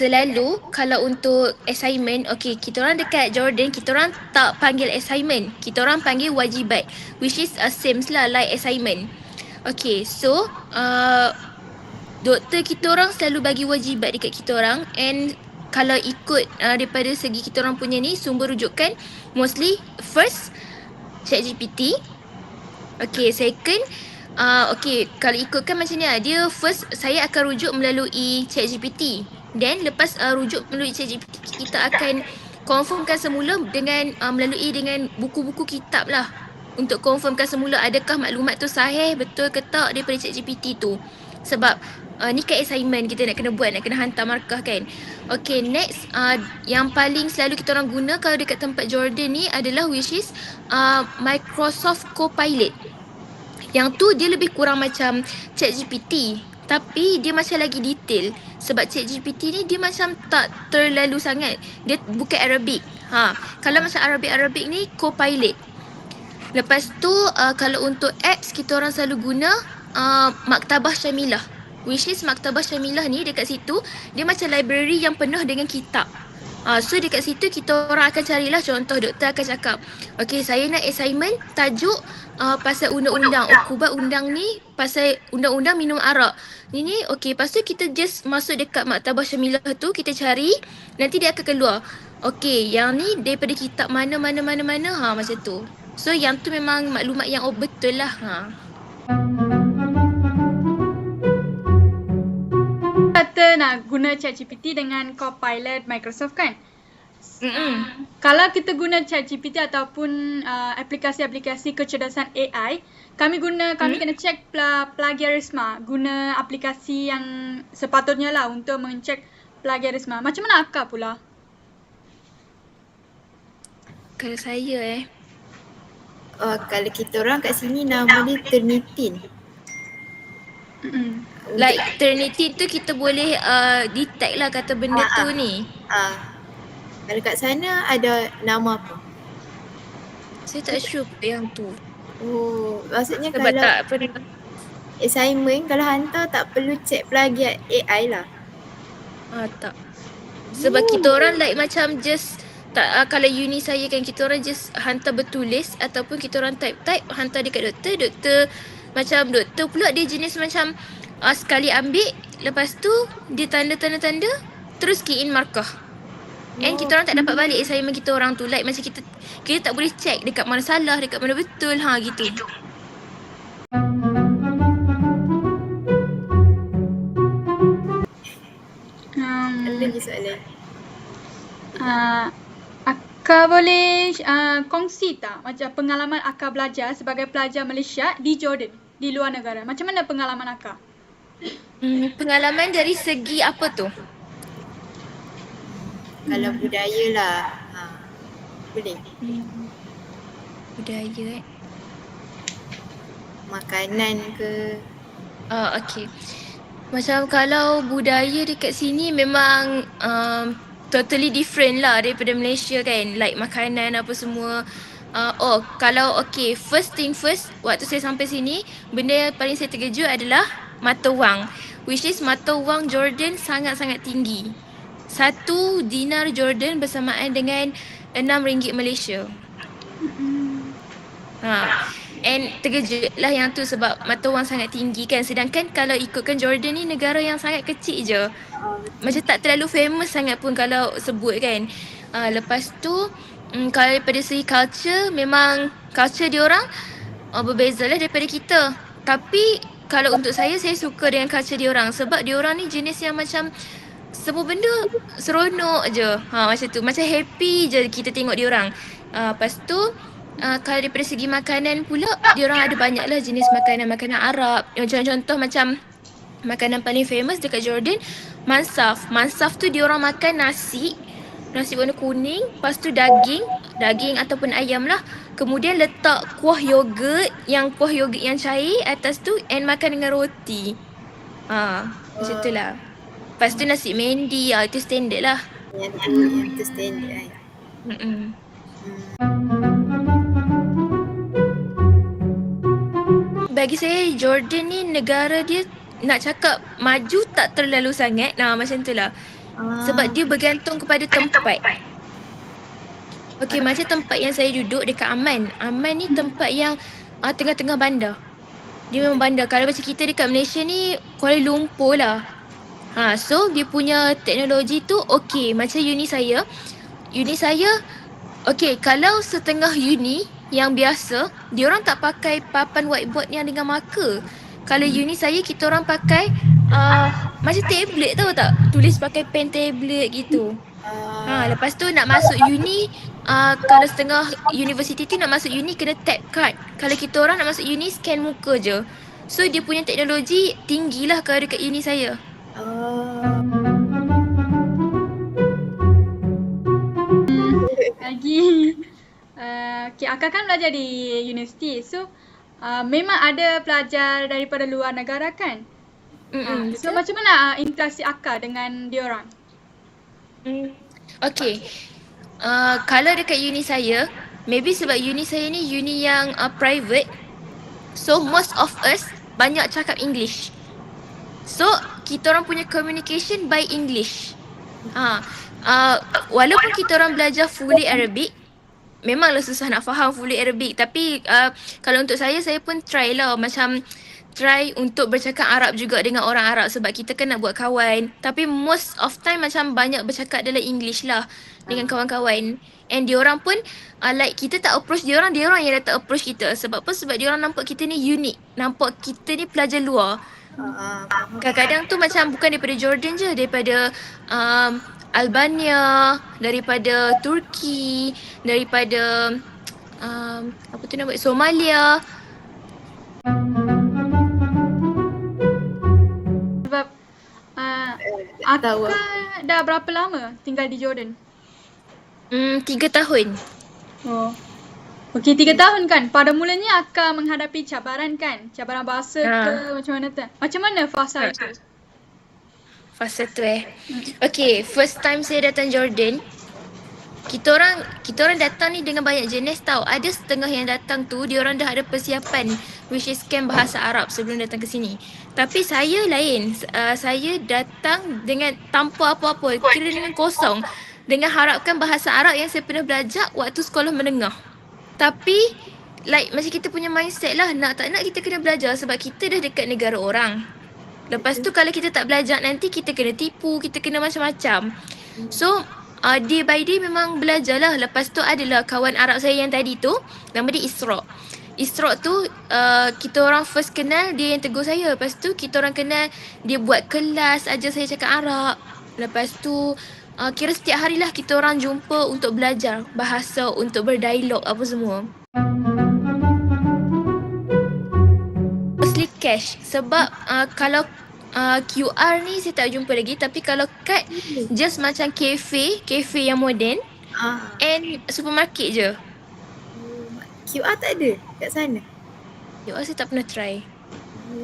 selalu kalau untuk assignment, okay, kita orang dekat Jordan, kita orang tak panggil assignment, kita orang panggil wajibat, which is same lah like assignment. Okay, so doktor kita orang selalu bagi wajibat dekat kita orang, and kalau ikut daripada segi kita orang punya ni sumber rujukan, mostly first ChatGPT. Okay, second okay, kalau ikutkan macam ni dia first saya akan rujuk melalui ChatGPT. Then lepas rujuk melalui ChatGPT, kita akan confirmkan semula dengan melalui dengan buku-buku kitab lah, untuk confirmkan semula adakah maklumat tu sahih, betul ke tak daripada ChatGPT tu. Sebab ni kan assignment kita nak kena buat, nak kena hantar markah kan. Okay, next yang paling selalu kita orang guna kalau dekat tempat Jordan ni adalah which is Microsoft Copilot. Yang tu dia lebih kurang macam ChatGPT, tapi dia macam lagi detail. Sebab ChatGPT ni dia macam tak terlalu sangat, dia bukan Arabic. Kalau macam Arabic ni Copilot. Lepas tu kalau untuk apps kita orang selalu guna Maktabah Syamilah, which is Maktabah Syamilah ni dekat situ dia macam library yang penuh dengan kitab. So dekat situ kita orang akan carilah, contoh doktor akan cakap, okay, saya nak assignment tajuk pasal undang-undang, ukubat undang ni pasal undang-undang minum arak ni, okay, lepas tu kita just masuk dekat Maktabah Syamilah tu, kita cari, nanti dia akan keluar, okay, yang ni daripada kitab mana macam tu. So yang tu memang maklumat yang betul lah. Kata nak guna ChatGPT dengan Copilot Microsoft kan? Kalau kita guna ChatGPT ataupun aplikasi-aplikasi kecerdasan AI, kami kena cek plagiarisme, guna aplikasi yang sepatutnya lah untuk mengecek plagiarisme. Macam mana Akak pula? Kalau saya kalau kita orang kat sini nama dia Turnitin. Like Turnitin tu kita boleh detect lah kata benda tu ni. Kalau kat sana ada nama apa? Saya tak sure yang tu. Oh, maksudnya sebab kalau tak pernah assignment, kalau hantar tak perlu cek plagiat AI lah. Tak. Sebab kita orang like macam just tak, kalau uni saya kan, kita orang just hantar bertulis ataupun kita orang type hantar dekat doktor macam doktor pula dia jenis macam sekali ambil, lepas tu dia tanda terus key in markah. And kita orang tak dapat balik assignment kita orang tu, like macam kita tak boleh check dekat mana salah, dekat mana betul gitu. Lagi soalan. Akak boleh kongsi tak macam pengalaman Akak belajar sebagai pelajar Malaysia di Jordan, di luar negara? Macam mana pengalaman Akak? Pengalaman dari segi apa tu? Kalau budaya lah. Boleh. Budaya Makanan ke? Okay. Macam kalau budaya dekat sini memang totally different lah daripada Malaysia kan. Like makanan apa semua. Kalau okay, first thing first, waktu saya sampai sini, benda yang paling saya terkejut adalah mata wang. Which is mata wang Jordan sangat-sangat tinggi. 1 dinar Jordan bersamaan dengan RM6 Malaysia. And terkejut lah yang tu sebab mata wang sangat tinggi kan. Sedangkan kalau ikutkan Jordan ni negara yang sangat kecil je. Macam tak terlalu famous sangat pun kalau sebut kan. Lepas tu kalau daripada segi culture, memang culture diorang berbeza lah daripada kita. Tapi kalau untuk saya suka dengan culture diorang sebab diorang ni jenis yang macam semua benda seronok je. Macam tu. Macam happy je kita tengok diorang. Lepas tu kalau daripada segi makanan pula, diorang ada banyak lah jenis makanan Arab. Contoh macam makanan paling famous dekat Jordan, mansaf. Mansaf tu diorang makan nasi warna kuning, lepas tu daging ataupun ayam lah. Kemudian letak kuah yogurt yang cair atas tu, and makan dengan roti. Macam tu lah. Lepas tu nasi mendi, itu standard lah. Yang tu standard kan. Bagi saya Jordan ni negara dia nak cakap maju tak terlalu sangat. Macam tu lah. Sebab dia bergantung kepada tempat. Okey, macam tempat yang saya duduk dekat Aman. Aman ni tempat yang tengah-tengah bandar. Dia memang bandar. Kalau macam kita dekat Malaysia ni, Kuala Lumpur lah. So dia punya teknologi tu okey. Macam uni saya, okey, kalau setengah uni yang biasa, dia orang tak pakai papan whiteboard yang dengan marker. Kalau uni saya, kita orang pakai macam tablet, tahu tak? Tulis pakai pen tablet gitu. Lepas tu nak masuk uni, kalau setengah universiti tu nak masuk uni kena tap card. Kalau kita orang nak masuk uni, scan muka je. So dia punya teknologi tinggi lah kalau dekat uni saya. Lagi okay, Akak kan belajar di universiti. So memang ada pelajar daripada luar negara kan? So macam mana interaksi Akak dengan diorang? Okay, kalau dekat uni saya, maybe sebab uni saya ni uni yang private, so most of us banyak cakap English. So kita orang punya communication by English. Walaupun kita orang belajar fully Arabic, memanglah susah nak faham fully Arabic. Tapi kalau untuk saya pun try lah, macam try untuk bercakap Arab juga dengan orang Arab sebab kita kan nak buat kawan. Tapi most of time macam banyak bercakap dalam English lah dengan kawan-kawan. And diorang pun like kita tak approach diorang yang datang approach kita. Sebab apa? Sebab diorang nampak kita ni unik. Nampak kita ni pelajar luar. Kadang-kadang tu macam bukan daripada Jordan je, daripada Albania, daripada Turki, daripada apa tu nama, Somalia. Sebab Akak dah berapa lama tinggal di Jordan? 3 tahun. Okey, 3 tahun kan. Pada mulanya Akak menghadapi cabaran kan? Cabaran bahasa ke macam mana tu? Macam mana fasa itu? Fasa tu Okay, first time saya datang Jordan, kita orang datang ni dengan banyak jenis tau. Ada setengah yang datang tu dia orang dah ada persiapan, which is camp bahasa Arab sebelum datang ke sini. Tapi saya lain. Saya datang dengan tanpa apa-apa, kira dengan kosong, dengan harapkan bahasa Arab yang saya pernah belajar waktu sekolah menengah. Tapi like macam kita punya mindset lah, nak tak nak kita kena belajar sebab kita dah dekat negara orang. Lepas tu kalau kita tak belajar nanti kita kena tipu, kita kena macam-macam. So day by day memang belajar lah. Lepas tu adalah kawan Arab saya yang tadi tu, nama dia Isra. Isra tu kita orang first kenal, dia yang tegur saya. Lepas tu kita orang kenal, dia buat kelas ajar saya cakap Arab. Lepas tu kira setiap harilah kita orang jumpa untuk belajar bahasa, untuk berdialog apa semua. Mostly cash sebab kalau QR ni saya tak jumpa lagi. Tapi kalau kad just macam cafe yang moden and supermarket je. QR tak ada kat sana? QR saya tak pernah try.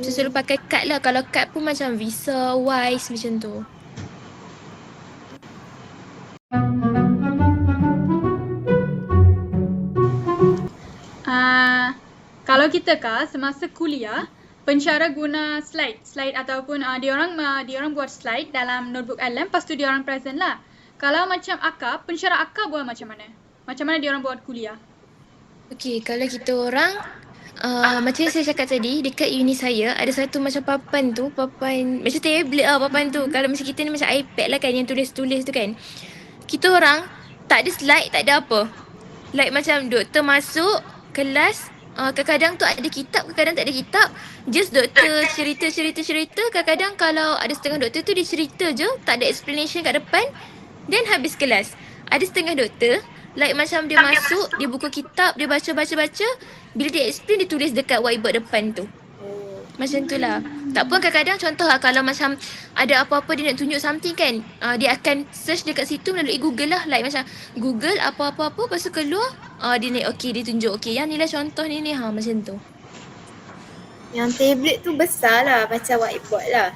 Saya selalu pakai kad lah. Kalau kad pun macam Visa, Wise macam tu. Kalau kita semasa kuliah, pencara guna slide ataupun diorang buat slide dalam notebook LM, lepas tu diorang present lah. Kalau macam Akak, pencara Akak buat macam mana? Macam mana diorang buat kuliah? Okay, kalau kita orang macam yang saya cakap tadi, dekat uni saya ada satu macam papan macam tablet lah papan tu. Kalau macam kita ni macam iPad lah kan, yang tulis-tulis tu kan. Kita orang tak ada slide, tak ada apa. Like macam doktor masuk kelas, kadang-kadang tu ada kitab, kadang-kadang tak ada kitab. Just doktor cerita. Kadang-kadang kalau ada setengah doktor tu dia cerita je, tak ada explanation kat depan. Then habis kelas. Ada setengah doktor like macam dia masuk, dia buka kitab, dia baca. Bila dia explain, dia tulis dekat whiteboard depan tu. Macam tu lah. Tak pun kadang-kadang contoh lah, kalau macam ada apa-apa dia nak tunjuk something kan, dia akan search dekat situ melalui Google lah. Like macam Google apa-apa, lepas tu keluar, dia ni okay, dia tunjuk okay, yang ni lah contoh ni macam tu. Yang tablet tu besar lah, macam whiteboard lah.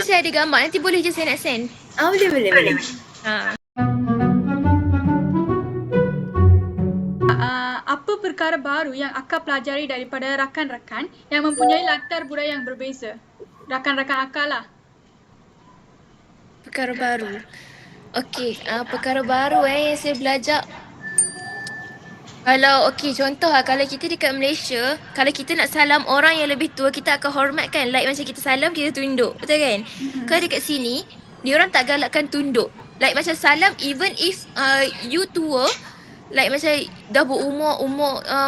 Saya ada gambar, nanti boleh je saya nak send. Boleh. Apa perkara baru yang Akak pelajari daripada rakan-rakan yang mempunyai latar budaya yang berbeza? Rakan-rakan Akak lah. perkara baru. Okey, perkara baru yang saya belajar. Kalau contoh kalau kita dekat Malaysia, kalau kita nak salam orang yang lebih tua, kita akan hormat kan. Like macam kita salam, kita tunduk. Betul kan? Kalau dekat sini, diorang tak galakkan tunduk. Like macam salam, even if you tua, like macam dah berumur,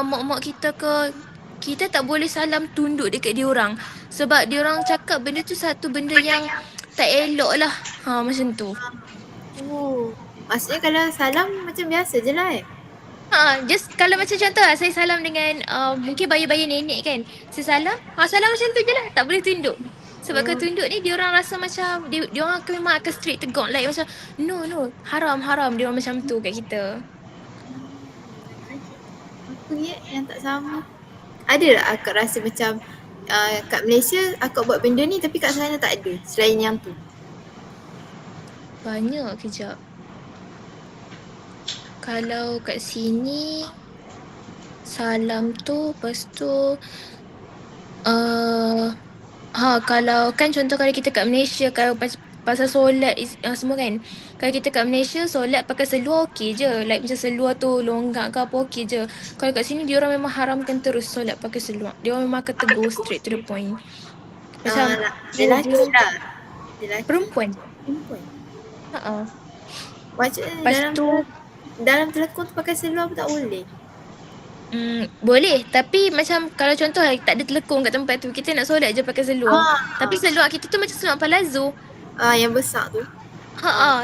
mak-mak kita ke, kita tak boleh salam tunduk dekat diorang. Sebab diorang cakap benda tu satu benda yang tak elok lah. Macam tu. Oh, maksudnya kalau salam macam biasa je lah Just kalau macam contoh lah, saya salam dengan mungkin baya-baya nenek kan. Saya salam, salam macam tu je lah. Tak boleh tunduk. Sebab kalau tunduk ni, diorang rasa macam, diorang memang akan straight tegur. Like macam, no, haram. Diorang macam tu kat kita. Apa yang tak sama? Ada tak akak rasa macam kat Malaysia akak buat benda ni tapi kat sana tak ada selain yang tu? Banyak kejap. Kalau kat sini, salam tu, lepas tu, kalau kan contoh kalau kita kat Malaysia, kalau pasal solat semua kan. Kalau kita kat Malaysia, solat pakai seluar okey je. Like macam seluar tu longgak ke apa okey je. Kalau kat sini, diorang memang haramkan terus solat pakai seluar. Diorang memang akan tegur straight to the point. Macam lelaki lah. Lelaki. Perempuan. Maksudnya Lepas tu, dalam telekong tu pakai seluar pun tak boleh. boleh, tapi macam kalau contoh tak ada telekung kat tempat tu, kita nak solat je pakai seluar. Tapi seluar kita tu macam seluar palazzo. Yang besar tu.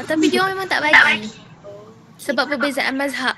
Tapi dia orang memang tak bagi. Sebab perbezaan mazhab.